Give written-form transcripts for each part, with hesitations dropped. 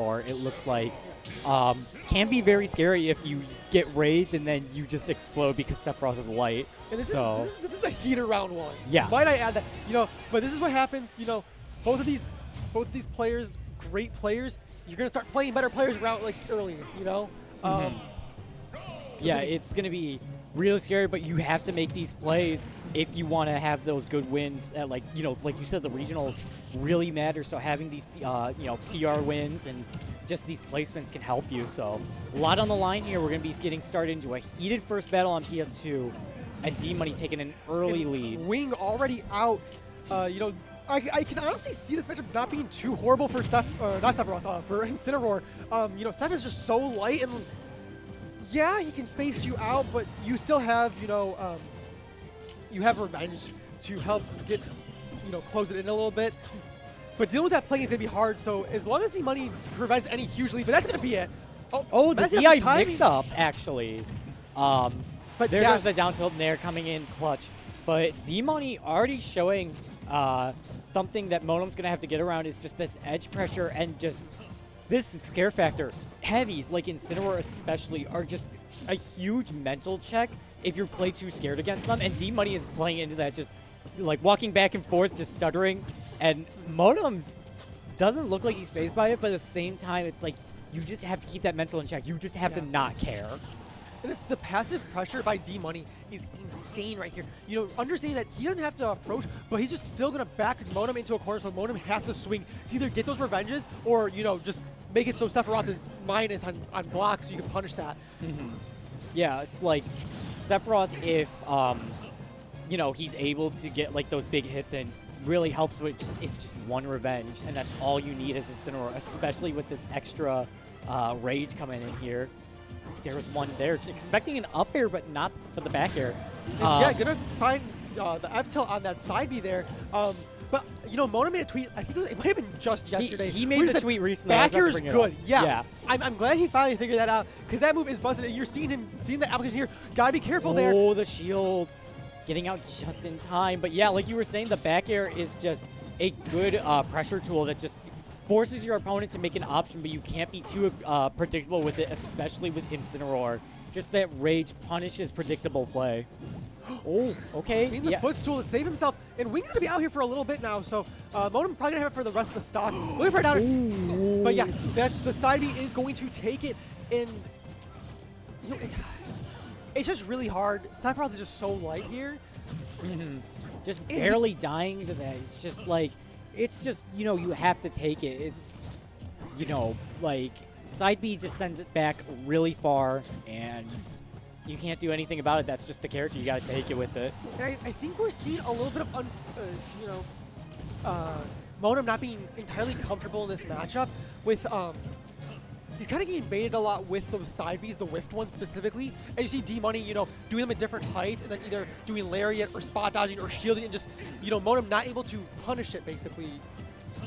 or it looks like can be very scary if you get rage and then you just explode because Sephiroth is light. And this so is the heater round one. Yeah. Might I add that? But this is what happens. Both of these players, great players. You're gonna start playing better players early. Yeah, it's gonna be really scary, but you have to make these plays if you want to have those good wins. At like you said, the regionals really matter. So having these PR wins and just these placements can help you. So a lot on the line here. We're gonna be getting started into a heated first battle on PS2, and D-Money taking an early lead. Wing already out. I can honestly see this matchup not being too horrible for not Sephiroth, for Incineroar. Seph is just so light, and yeah, he can space you out, but you still have, you have revenge to help get, close it in a little bit. But dealing with that play is going to be hard, so as long as D-Money prevents any huge lead, but that's going to be it. Oh, the DI mix-up, actually. But there goes the down tilt there coming in clutch. But D-Money already showing something that Monem's going to have to get around is just this edge pressure and just this scare factor. Heavies, like Incineroar especially, are just a huge mental check if you're play too scared against them. And D-Money is playing into that, just like walking back and forth, just stuttering. And Monem doesn't look like he's phased by it, but at the same time, it's like you just have to keep that mental in check. You just have to not care. And the passive pressure by D-Money is insane right here. Understanding that he doesn't have to approach, but he's just still going to back Monem into a corner, so Monem has to swing to either get those revenges or, just make it so Sephiroth's mind is on block so you can punish that. Yeah, it's like Sephiroth, if, he's able to get, those big hits and really helps with it's just one revenge, and that's all you need as Incineroar, especially with this extra rage coming in here. There was one there, expecting an up air, but not for the back air. Gonna find the F tilt on that side B there. But Monem made a tweet. I think it might have been just yesterday. He made the tweet recently. Back air is good. Yeah. I'm glad he finally figured that out because that move is busted. And you're seeing the application here. Gotta be careful there. Oh, the shield getting out just in time. But yeah, like you were saying, the back air is just a good pressure tool that just forces your opponent to make an option, but you can't be too predictable with it, especially with Incineroar. Just that rage punishes predictable play. Oh, okay. The footstool to save himself, and Wing's gonna be out here for a little bit now, so Monem probably gonna have it for the rest of the stock. Looking for a downer. But yeah, the side B is going to take it, and it's just really hard. Sephiroth is just so light here. Just barely dying to that. It's just like, you have to take it. It's, side B just sends it back really far, and you can't do anything about it. That's just the character. You got to take it with it. And I think we're seeing a little bit of, Monem not being entirely comfortable in this matchup with, he's kind of getting baited a lot with those side Bs, the whiffed ones specifically. And you see D-Money, doing them at different heights and then either doing lariat or spot dodging or shielding and just, Monem not able to punish it basically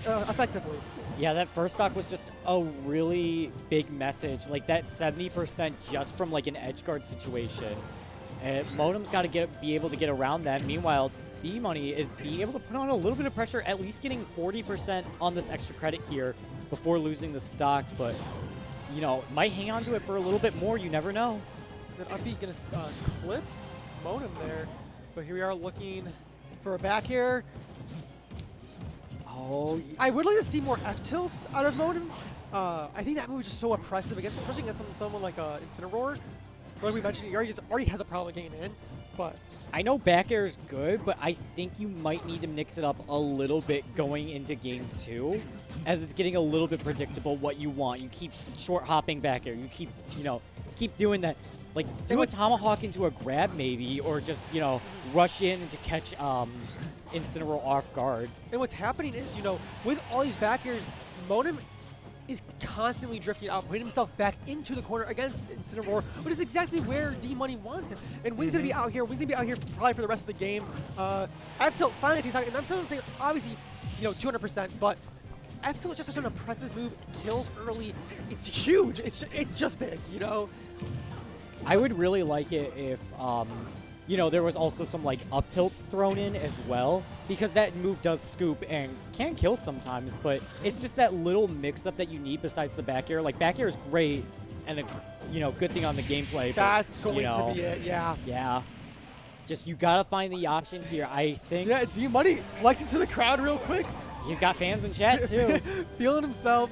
effectively. Yeah, that first stock was just a really big message. Like that 70% just from an edge guard situation. And Monem's got to be able to get around that. Meanwhile, D-Money is being able to put on a little bit of pressure, at least getting 40% on this extra credit here before losing the stock. But might hang on to it for a little bit more. You never know. Then Uppy gonna clip Monem there, but here we are looking for a back air. Oh, I would like to see more F tilts out of Monem. I think that move is just so oppressive especially against someone like Incineroar. Like we mentioned, he already has a problem getting in. But I know back air is good, but I think you might need to mix it up a little bit going into game 2, as it's getting a little bit predictable what you want. You keep short hopping back air. You keep, keep doing that. Like, do a tomahawk into a grab maybe, or just, rush in to catch Incineroar off guard. And what's happening is, with all these back airs, Monem is constantly drifting out, putting himself back into the corner against Incineroar, which is exactly where D-Money wants him. And Wing's gonna be out here. Wing's gonna be out here probably for the rest of the game. F-tilt finally takes out, and I'm still saying obviously, 200%, but F-tilt is just such an impressive move. Kills early. It's huge. It's just big, I would really like it if you know, there was also some like up tilts thrown in as well, because that move does scoop and can kill sometimes, but it's just that little mix-up that you need besides the back air. Like, back air is great and a, you know, good thing on the gameplay. But, That's going you know, to be it, yeah. Yeah. Just, you gotta find the option here, I think. Yeah, D-Money flexing to the crowd real quick. He's got fans in chat, too. Feeling himself.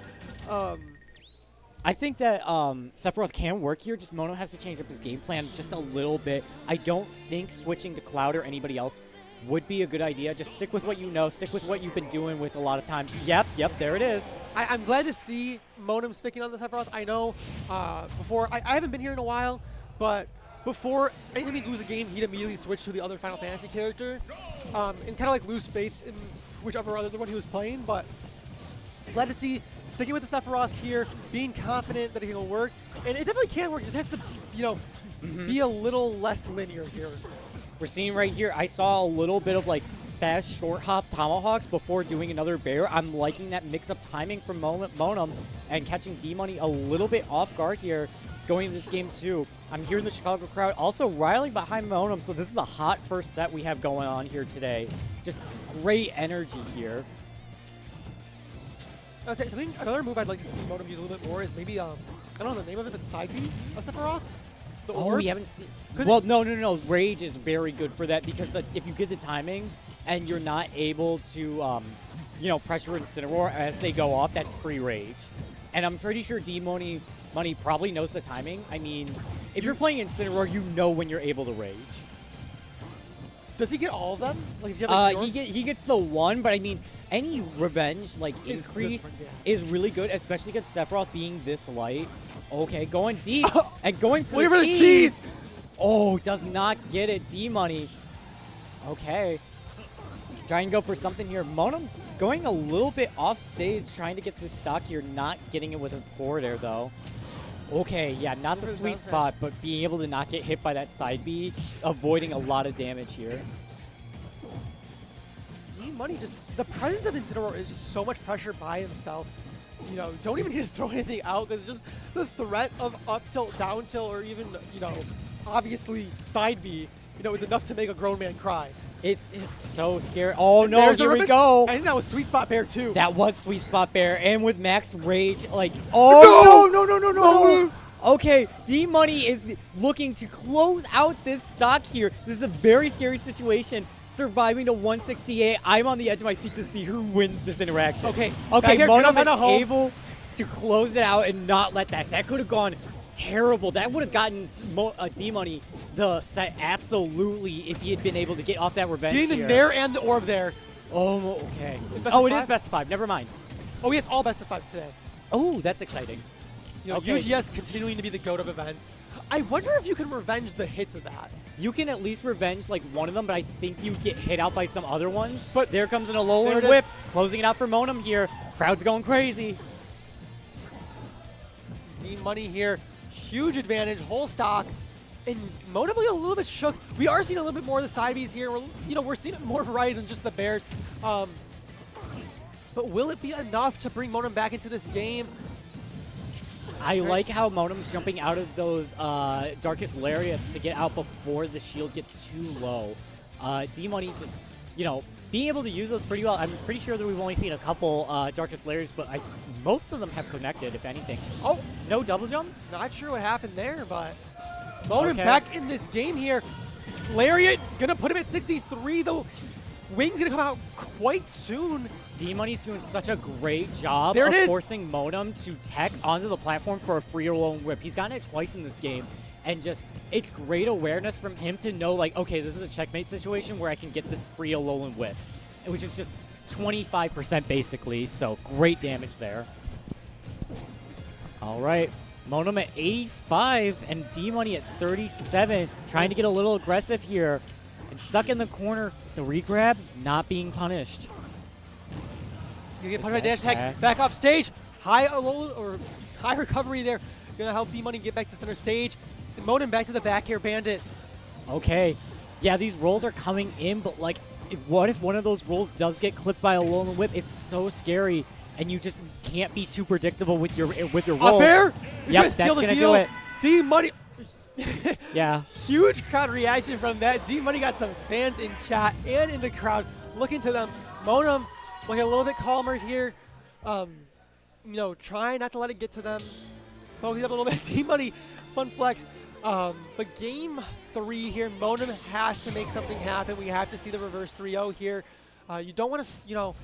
I think that Sephiroth can work here, just Mono has to change up his game plan just a little bit. I don't think switching to Cloud or anybody else would be a good idea. Just stick with what you know, stick with what you've been doing with a lot of times. Yep, there it is. I'm glad to see Monem sticking on the Sephiroth. I know before, I haven't been here in a while, but before anytime he'd lose a game, he'd immediately switch to the other Final Fantasy character and kind of like lose faith in whichever other one he was playing, but glad to see sticking with the Sephiroth here, being confident that it can work. And it definitely can work. It just has to, you know, be a little less linear here. We're seeing right here, I saw a little bit of like fast short hop tomahawks before doing another bear. I'm liking that mix-up timing from Monem and catching D-Money a little bit off guard here going into this game too. I'm hearing the Chicago crowd also riling behind Monem, so this is a hot first set we have going on here today. Just great energy here. I think another move I'd like to see Monem use a little bit more is maybe, I don't know the name of it, but side B of Sephiroth? The Oh, orbs? we haven't seen... Well, no. Rage is very good for that because if you get the timing and you're not able to, you know, pressure Incineroar as they go off, that's free Rage. And I'm pretty sure D-Money probably knows the timing. I mean, if you're playing Incineroar, you know when you're able to Rage. Does he get all of them? Like, if you have, like, he gets the one, but I mean, any revenge like increase is really good, especially against Sephiroth being this light. Okay, going deep and going for the cheese. Oh, does not get it. D-Money. Okay. Try and go for something here. Monem going a little bit off stage, trying to get this stock here, not getting it with a forward air though. Okay, yeah, not the sweet spot, but being able to not get hit by that side B, avoiding a lot of damage here. D-Money just, the presence of Incineroar is just so much pressure by himself. You know, don't even need to throw anything out because just the threat of up tilt, down tilt, or even, you know, obviously side B, you know, is enough to make a grown man cry. It's just so scary. Oh no, here we go. I think that was Sweet Spot Bear too. That was Sweet Spot Bear, and with max rage, like, oh no. Okay, D-Money is looking to close out this stock here. This is a very scary situation. Surviving to 168. I'm on the edge of my seat to see who wins this interaction. Okay, Monem is able to close it out and not let that. That could have gone terrible. That would have gotten D-Money the set absolutely if he had been able to get off that revenge getting here. the Nair and the Orb there. Oh, okay. Oh, it is best of 5. Never mind. Oh, yeah, it's all best of 5 today. Oh, that's exciting. You know, UGS continuing to be the GOAT of events. I wonder if you can revenge the hits of that. You can at least revenge like one of them, but I think you get hit out by some other ones. But there comes an Alolan Whip, closing it out for Monem here. Crowd's going crazy. D-Money here, huge advantage, whole stock. And Monem will get a little bit shook. We are seeing a little bit more of the side Bs here. We're seeing more variety than just the bears. But will it be enough to bring Monem back into this game? I like how Monem's jumping out of those Darkest Lariats to get out before the shield gets too low. D-Money just, you know, being able to use those pretty well. I'm pretty sure that we've only seen a couple Darkest Lariats, but most of them have connected, if anything. Oh, no double jump? Not sure what happened there, but Monem back in this game here. Lariat gonna put him at 63, though. Wing's gonna come out quite soon. D-Money's doing such a great job of forcing Monem to tech onto the platform for a free Alolan Whip. He's gotten it twice in this game, and just, it's great awareness from him to know, like, okay, this is a checkmate situation where I can get this free Alolan Whip, which is just 25% basically, so great damage there. All right, Monem at 85 and D-Money at 37, trying to get a little aggressive here. And stuck in the corner, the regrab not being punished. You get punished by dash tag, back off stage. High recovery there. Gonna help D-Money get back to center stage. And Monem back to the back air bandit. Okay. Yeah, these rolls are coming in, but like, what if one of those rolls does get clipped by a Alolan Whip? It's so scary, and you just can't be too predictable with your roll. Up air? Yep, that's gonna do it. D-Money. Yeah. Huge crowd reaction from that. D-Money got some fans in chat and in the crowd looking to them. Monem looking a little bit calmer here. You know, trying not to let it get to them. Focus up a little bit. D-Money, fun flex. But game 3 here, Monem has to make something happen. We have to see the reverse 3-0 here. You don't want to, you know,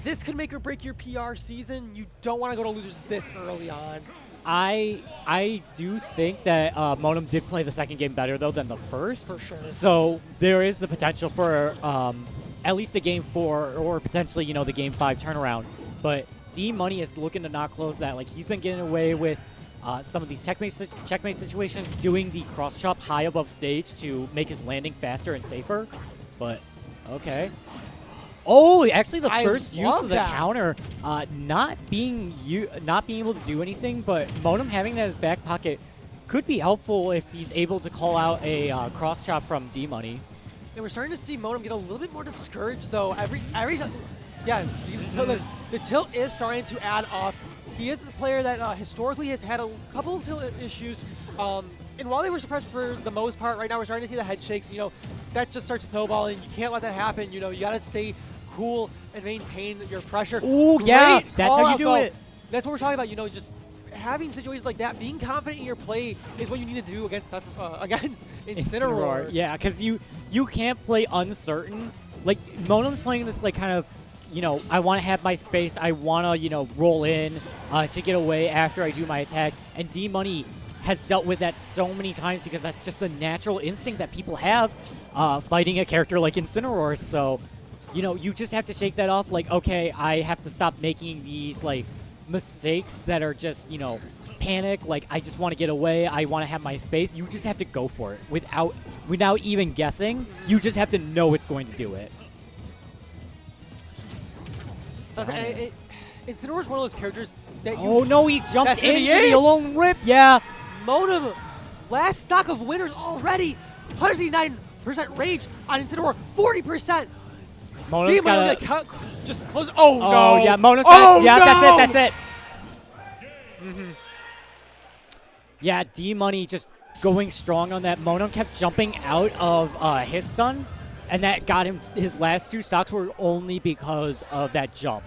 this could make or break your PR season. You don't want to go to losers this early on. I do think that Monem did play the second game better, though, than the first. For sure. So there is the potential for at least a game 4 or potentially, you know, the game 5 turnaround. But D-Money is looking to not close that. Like, he's been getting away with some of these checkmate situations, doing the cross chop high above stage to make his landing faster and safer. But, okay. Oh, actually, the first use of the counter, not being able to do anything, but Monem having that in his back pocket could be helpful if he's able to call out a cross chop from D-Money. And we're starting to see Monem get a little bit more discouraged, though. Every yeah, the tilt is starting to add up. He is a player that historically has had a couple of tilt issues. And while they were suppressed for the most part, right now we're starting to see the head shakes. You know, that just starts snowballing. You can't let that happen. You know, you got to stay cool and maintain your pressure. Ooh, yeah, that's how you do it. That's what we're talking about. You know, just having situations like that, being confident in your play is what you need to do against Incineroar. Yeah, because you can't play uncertain. Like, Monem's playing this, like, kind of, you know, I want to have my space. I want to, you know, roll in to get away after I do my attack. And D-Money has dealt with that so many times because that's just the natural instinct that people have fighting a character like Incineroar. So, you know, you just have to shake that off. Like, okay, I have to stop making these, like, mistakes that are just, you know, panic. Like, I just want to get away. I want to have my space. You just have to go for it without even guessing. You just have to know it's going to do it. Incineroar's one of those characters that you... Oh, no, he jumped into the alone rip. Yeah. Monem, last stock of winners already. 169% rage on Incineroar, 40%. Monem's got to just close. Oh, no. Oh, yeah, Monem's got yeah, no. That's it. Yeah, D-Money just going strong on that. Monem kept jumping out of hit stun, and that got him his last 2 stocks were only because of that jump.